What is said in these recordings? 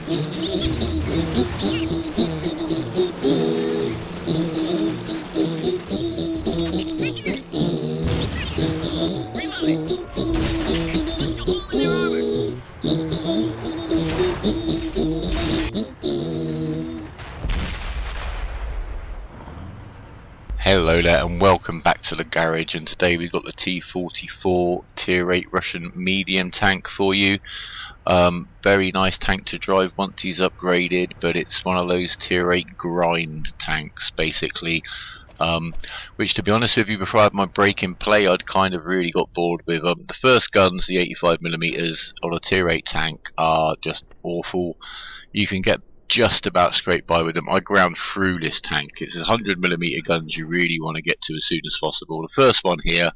Hello there and welcome back to the garage, and today we've got the T44 Tier 8 Russian medium tank for you. Very nice tank to drive once he's upgraded, but it's one of those Tier 8 grind tanks basically, which, to be honest with you, before I had my break in play, I'd kind of really got bored with. The first guns, the 85mm on a Tier 8 tank, are just awful. You can get just about scrape by with them. I ground through this tank. It's 100mm guns you really want to get to as soon as possible. The first one here,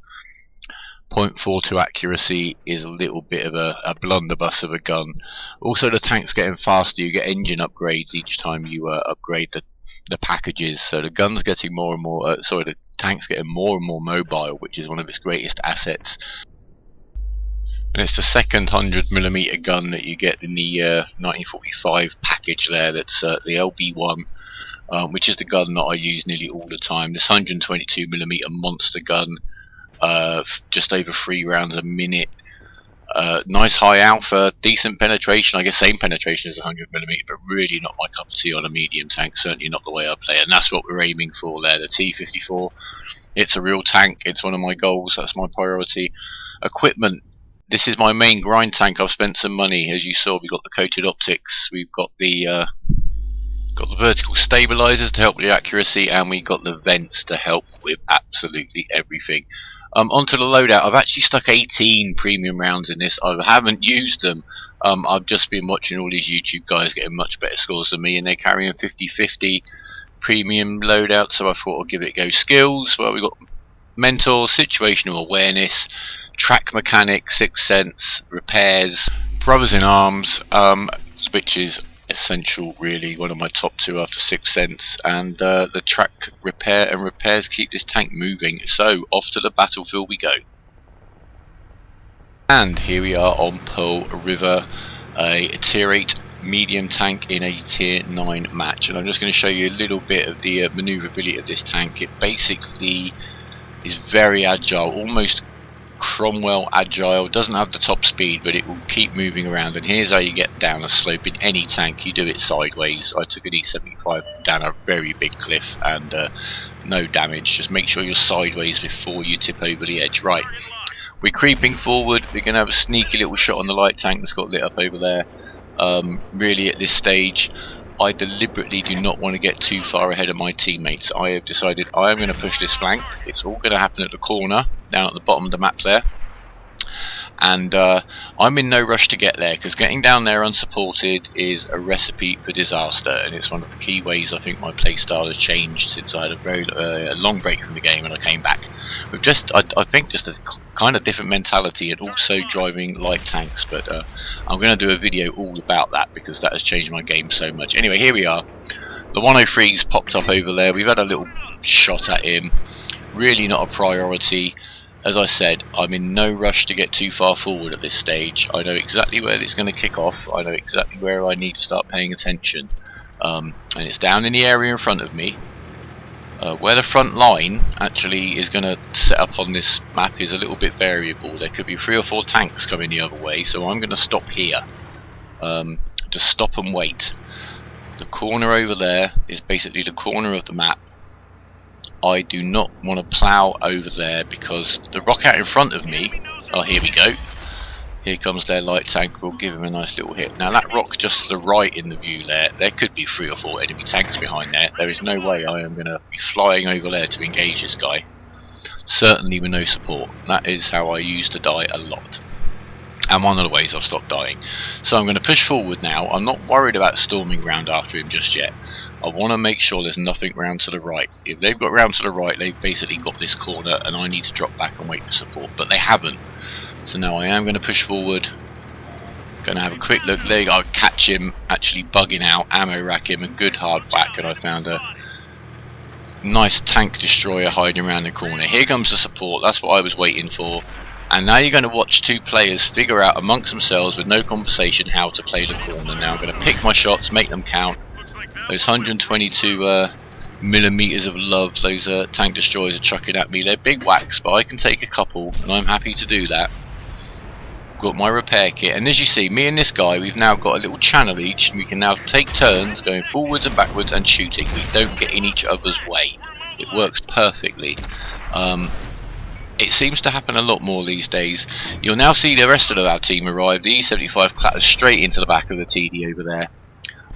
0.42 accuracy, is a little bit of a blunderbuss of a gun. Also, the tank's getting faster. You get engine upgrades each time you upgrade the packages, so the gun's getting more and more the tank's getting more and more mobile, which is one of its greatest assets. And it's the second 100mm gun that you get in the 1945 package there. That's the LB1, which is the gun that I use nearly all the time. This 122mm monster gun, just over 3 rounds a minute. Nice high alpha, decent penetration. I guess same penetration as 100mm, but really not my cup of tea on a medium tank. Certainly not the way I play it, and that's what we're aiming for there. The T44. It's a real tank. It's one of my goals. That's my priority. Equipment. This is my main grind tank. I've spent some money, as you saw. We've got the coated optics, we've got the vertical stabilizers to help with the accuracy, and we got the vents to help with absolutely everything. Onto the loadout. I've actually stuck 18 premium rounds in this. I haven't used them. I've just been watching all these YouTube guys getting much better scores than me, and they're carrying 50-50 premium loadout, so I thought I'd give it a go. Skills, well, we've got mentor, situational awareness, track mechanics, sixth sense, repairs, brothers in arms, which is essential really, one of my top 2 after sixth sense, and the track repair and repairs keep this tank moving. So off to the battlefield we go. And here we are on Pearl River, a Tier 8 medium tank in a Tier 9 match, and I'm just going to show you a little bit of the maneuverability of this tank. It basically is very agile, almost Cromwell agile. Doesn't have the top speed, but it will keep moving around. And here's how you get down a slope in any tank. You do it sideways. I took an E75 down a very big cliff and no damage. Just make sure you're sideways before you tip over the edge. Right, we're creeping forward. We're going to have a sneaky little shot on the light tank that's got lit up over there. Really, at this stage, I deliberately do not want to get too far ahead of my teammates. I have decided I am going to push this flank. It's all going to happen at the corner, down at the bottom of the map there. And I'm in no rush to get there, because getting down there unsupported is a recipe for disaster, and it's one of the key ways I think my playstyle has changed since I had a very long break from the game and I came back. With I think just a kind of different mentality, and also driving light tanks, but I'm going to do a video all about that because that has changed my game so much. Anyway, here we are. The 103's popped up over there. We've had a little shot at him. Really not a priority. As I said, I'm in no rush to get too far forward at this stage. I know exactly where it's going to kick off. I know exactly where I need to start paying attention. And it's down in the area in front of me. Where the front line actually is going to set up on this map is a little bit variable. There could be 3 or 4 tanks coming the other way, so I'm going to stop here. Just stop and wait. The corner over there is basically the corner of the map. I do not want to plough over there because the rock out in front of me, oh, here we go. Here comes their light tank. We'll give him a nice little hit. Now that rock just to the right in the view there could be 3 or 4 enemy tanks behind there. There is no way I am going to be flying over there to engage this guy. Certainly with no support. That is how I used to die a lot. And one of the ways I've stopped dying. So I'm going to push forward now. I'm not worried about storming round after him just yet. I want to make sure there's nothing round to the right. If they've got round to the right, they've basically got this corner and I need to drop back and wait for support, but they haven't. So now I am going to push forward. Going to have a quick look there. I'll catch him actually bugging out, ammo rack him, a good hard whack, and I found a nice tank destroyer hiding around the corner. Here comes the support. That's what I was waiting for. And now you're going to watch two players figure out amongst themselves with no conversation how to play the corner. Now I'm going to pick my shots, make them count. Those 122 millimeters of love those tank destroyers are chucking at me. They're big whacks, but I can take a couple, and I'm happy to do that. Got my repair kit, and as you see, me and this guy, we've now got a little channel each, and we can now take turns going forwards and backwards and shooting. We don't get in each other's way. It works perfectly. It seems to happen a lot more these days. You'll now see the rest of our team arrive. The E75 clatters straight into the back of the TD over there.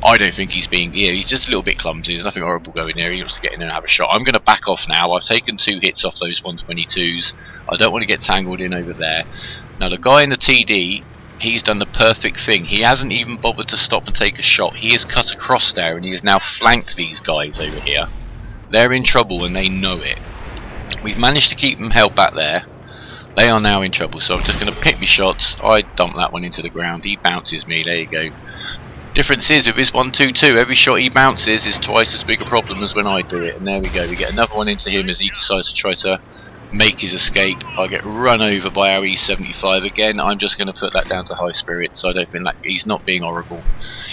I don't think he's being... Yeah, he's just a little bit clumsy. There's nothing horrible going there. He wants to get in and have a shot. I'm going to back off now. I've taken 2 hits off those 122s. I don't want to get tangled in over there. Now, the guy in the TD, he's done the perfect thing. He hasn't even bothered to stop and take a shot. He has cut across there, and he has now flanked these guys over here. They're in trouble, and they know it. We've managed to keep them held back there. They are now in trouble, so I'm just going to pick my shots. I dump that one into the ground. He bounces me. There you go. Difference is with his 122, every shot he bounces is twice as big a problem as when I do it. And there we go. We get another one into him as he decides to try to make his escape. I get run over by our E75 again. I'm just going to put that down to high spirits. I don't think that he's not being horrible.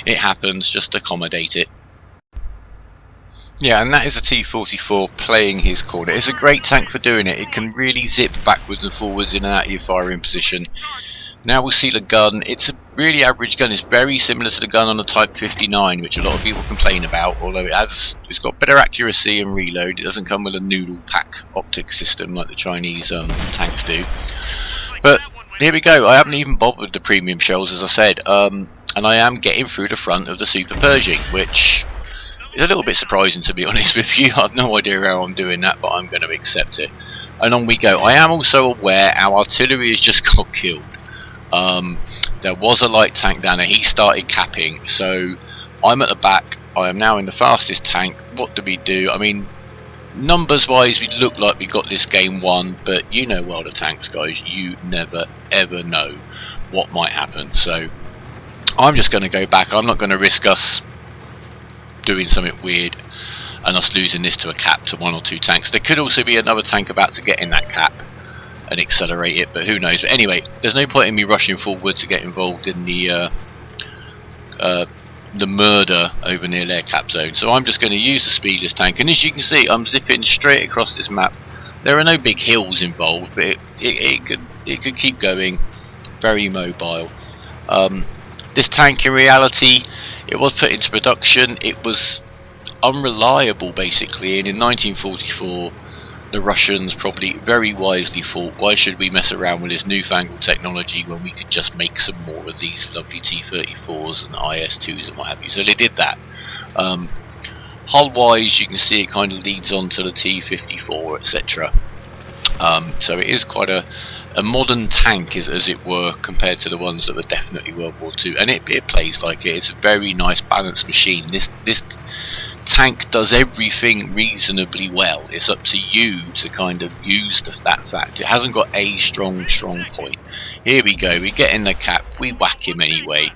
It happens. Just accommodate it. Yeah, and that is a T44 playing his corner. It's a great tank for doing it. It can really zip backwards and forwards in and out of your firing position. Now we'll see the gun. It's a really average gun. It's very similar to the gun on the Type 59, which a lot of people complain about, although it's got better accuracy and reload. It doesn't come with a noodle pack optic system like the Chinese tanks do. But here we go. I haven't even bothered with the premium shells, as I said, and I am getting through the front of the Super Pershing, which... it's a little bit surprising, to be honest with you. I've no idea how I'm doing that, but I'm going to accept it. And on we go. I am also aware our artillery has just got killed. There was a light tank down there. He started capping, so I'm at the back. I am now in the fastest tank. What do we do? I mean, numbers wise, we look like we got this game won, but you know World of Tanks, guys. You never ever know what might happen. So I'm just going to go back. I'm not going to risk us doing something weird and us losing this to a cap to 1 or 2 tanks. There could also be another tank about to get in that cap and accelerate it, but who knows. But anyway, there's no point in me rushing forward to get involved in the murder over near their cap zone. So I'm just going to use the speedless tank, and as you can see, I'm zipping straight across this map. There are no big hills involved, but it could keep going. Very mobile. This tank, in reality, it was put into production. It was unreliable, basically, and in 1944 the Russians probably very wisely thought, why should we mess around with this newfangled technology when we could just make some more of these lovely T34s and IS2s and what have you. So they did that. Hull wise, you can see it kind of leads on to the T54, etc. So it is quite a modern tank, as it were, compared to the ones that were definitely World War II, and it plays like it. It's a very nice balanced machine. This tank does everything reasonably well. It's up to you to kind of use that fact. It hasn't got a strong point. Here we go, we get in the cap, we whack him anyway.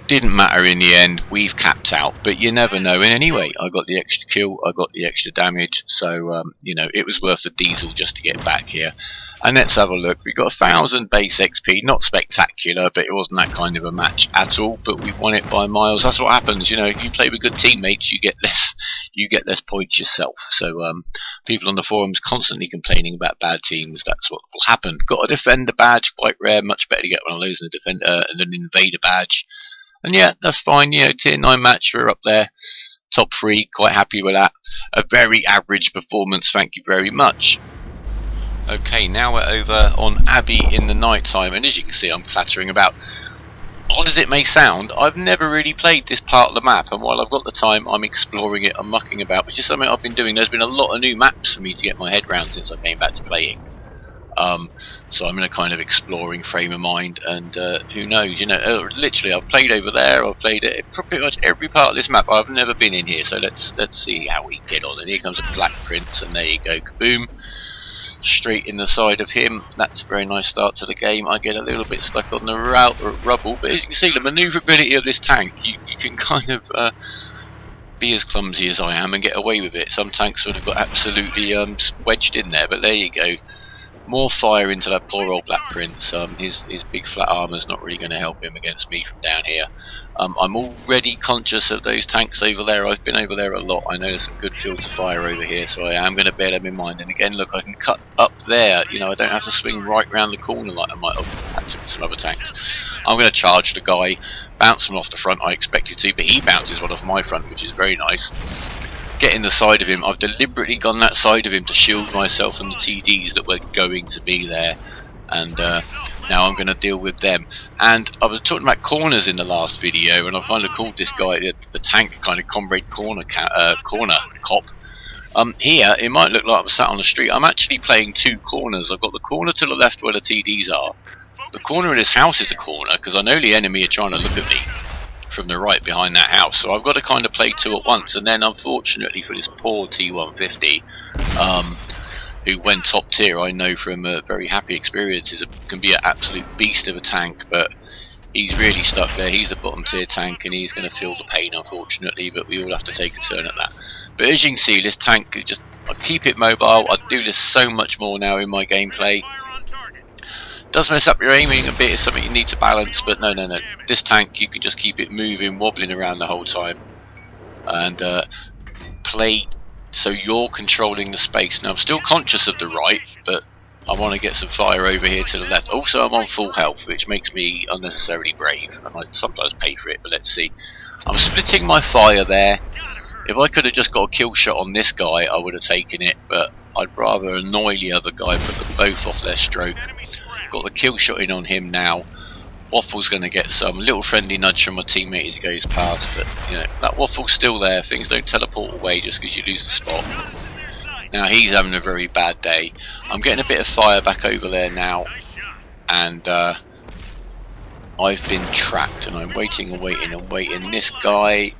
Didn't matter in the end, we've capped out, but you never know. And anyway, I got the extra kill, I got the extra damage, so you know, it was worth the diesel just to get back here. And let's have a look. We got 1000 base XP, not spectacular, but it wasn't that kind of a match at all. But we won it by miles. That's what happens, you know. If you play with good teammates, you get less points yourself. So people on the forums constantly complaining about bad teams. That's what will happen. Got a defender badge, quite rare. Much better to get one of those than a defender and an invader badge. And yeah, that's fine. You know, tier 9 match, we're up there, top 3. Quite happy with that. A very average performance. Thank you very much. Okay, now we're over on Abbey in the night time, and as you can see, I'm clattering about. Odd as it may sound, I've never really played this part of the map, and while I've got the time, I'm exploring it, I'm mucking about, which is something I've been doing. There's been a lot of new maps for me to get my head around since I came back to playing. So I'm in a kind of exploring frame of mind, and who knows, you know, literally I've played over there, I've played it pretty much every part of this map. I've never been in here, so let's see how we get on. And here comes a Black Prince, and there you go, kaboom. Straight in the side of him. That's a very nice start to the game. I get a little bit stuck on the rubble, but as you can see, the manoeuvrability of this tank, you can kind of be as clumsy as I am and get away with it. Some tanks would have got absolutely wedged in there, but there you go. More fire into that poor old Black Prince. His big flat armor's not really going to help him against me from down here. I'm already conscious of those tanks over there. I've been over there a lot. I know there's some good fields of fire over here, so I am going to bear them in mind. And again, look, I can cut up there. You know, I don't have to swing right round the corner like I might have had to with some other tanks. I'm going to charge the guy, bounce him off the front. I expected to, but he bounces one off my front, which is very nice. Get in the side of him. I've deliberately gone that side of him to shield myself from the TDs that were going to be there, and now I'm going to deal with them. And I was talking about corners in the last video, and I kind of called this guy the tank kind of Komrade Kornakop. Here it might look like I'm sat on the street. I'm actually playing two corners. I've got the corner to the left where the TDs are. The corner of this house is a corner because I know the enemy are trying to look at me from the right behind that house, so I've got to kind of play two at once. And then unfortunately for this poor T150 who went top tier, I know from very happy experiences it can be an absolute beast of a tank, but he's really stuck there. He's the bottom tier tank and he's going to feel the pain unfortunately, but we all have to take a turn at that. But as you can see, this tank is just, I keep it mobile. I do this so much more now in my gameplay. Does mess up your aiming a bit, it's something you need to balance, but no. This tank, you can just keep it moving, wobbling around the whole time, and play so you're controlling the space. Now I'm still conscious of the right, but I want to get some fire over here to the left. Also, I'm on full health, which makes me unnecessarily brave, and I sometimes pay for it, but let's see. I'm splitting my fire there. If I could have just got a kill shot on this guy, I would have taken it, but I'd rather annoy the other guy, put them both off their stroke. Got the kill shot in on him now. Waffle's going to get some little friendly nudge from my teammate as he goes past, but you know, that Waffle's still there. Things don't teleport away just because you lose the spot. Now he's having a very bad day. I'm getting a bit of fire back over there now, and I've been trapped, and I'm waiting and waiting and waiting. This guy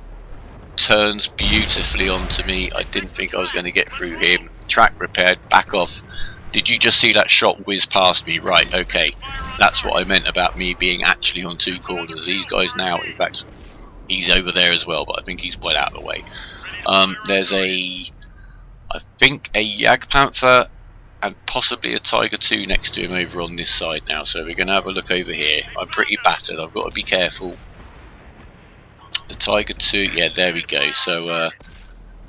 turns beautifully onto me. I didn't think I was going to get through him. Track repaired, back off. Did you just see that shot whiz past me? Right, okay. That's what I meant about me being actually on two corners. These guys now, in fact, he's over there as well, but I think he's well out of the way. There's I think a Jagdpanther and possibly a Tiger 2 next to him over on this side now. So we're going to have a look over here. I'm pretty battered. I've got to be careful. The Tiger 2, yeah, there we go. So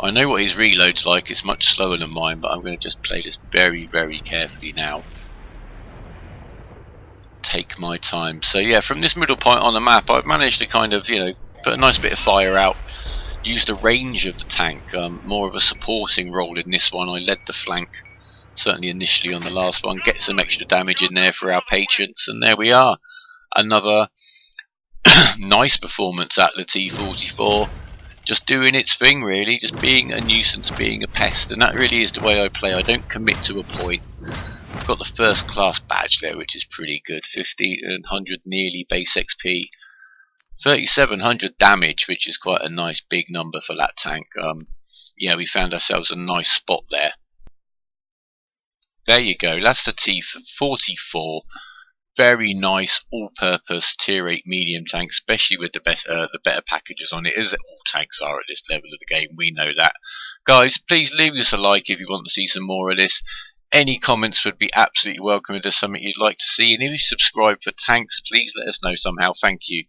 I know what his reload's like. It's much slower than mine, but I'm going to just play this very, very carefully now. Take my time. So yeah, from this middle point on the map, I've managed to kind of, you know, put a nice bit of fire out. Use the range of the tank, more of a supporting role in this one. I led the flank, certainly initially on the last one. Get some extra damage in there for our patience, and there we are. Another nice performance at the T44. Just doing its thing really, just being a nuisance, being a pest, and that really is the way I play. I don't commit to a point. I've got the first class badge there, which is pretty good. 1500 nearly base XP. 3700 damage, which is quite a nice big number for that tank. Yeah, we found ourselves a nice spot there. There you go, that's the T44. Very nice all-purpose tier 8 medium tank, especially with the better packages on it, as all tanks are at this level of the game. We know that. Guys, please leave us a like if you want to see some more of this. Any comments would be absolutely welcome if there's something you'd like to see, and if you subscribe for tanks, please let us know somehow. Thank you.